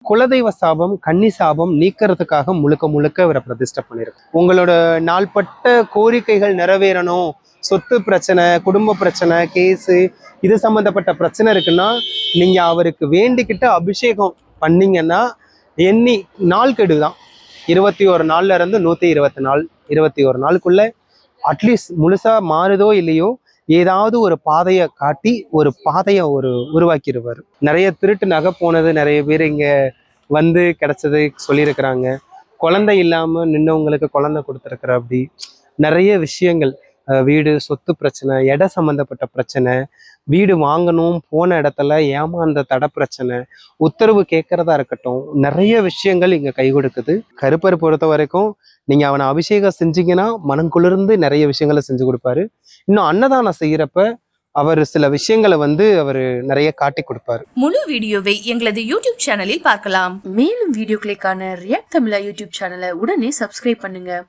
குலதெய்வ சாபம் கன்னி சாபம் நீக்கிறதுக்காக முழுக்க முழுக்க இவரை பிரதிஷ்டை பண்ணியிருக்கு. உங்களோட நாள்பட்ட கோரிக்கைகள் நிறைவேறணும், சொத்து பிரச்சனை, குடும்ப பிரச்சனை, கேஸு, இது சம்மந்தப்பட்ட பிரச்சனை இருக்குன்னா நீங்க அவருக்கு வேண்டிக்கிட்ட அபிஷேகம் பண்ணீங்கன்னா எண்ணி நாள் கெடுதான் 21 நாள்ல இருந்து 120 நாள், 21 நாளுக்குள்ள அட்லீஸ்ட் முழுசா மாறுதோ இல்லையோ ஏதாவது ஒரு பாதையை காட்டி ஒரு பாதையை உருவாக்கிடுவார். நிறைய திருட்டு நகை போனது நிறைய பேர் இங்க வந்து கிடைச்சது சொல்லியிருக்கிறாங்க. குழந்தை இல்லாம நின்னவங்களுக்கு குழந்தை கொடுத்துருக்குற அப்படி நிறைய விஷயங்கள். வீடு சொத்து பிரச்சனை, இட சம்பந்தப்பட்ட பிரச்சனை, வீடு வாங்கணும் போன இடத்துல ஏமாந்த தடை பிரச்சனை, உத்தரவு கேட்கறதா இருக்கட்டும், நிறைய விஷயங்கள் இங்க கை கொடுக்குது. கருப்பர் பொறுத்த வரைக்கும் நீங்க அவனை அபிஷேகம் செஞ்சீங்கன்னா மனம் குளிர்ந்து நிறைய விஷயங்களை செஞ்சு கொடுப்பாரு. இன்னும் அன்னதானம் செய்யறப்ப அவர் சில விஷயங்களை அவர் நிறைய காட்டி கொடுப்பாரு. முழு வீடியோவை எங்களது யூடியூப் சேனலில் பார்க்கலாம். மேலும் வீடியோக்களை காண ரியாக்ட் தமிழா யூடியூப் சேனலை உடனே சப்ஸ்கிரைப் பண்ணுங்க.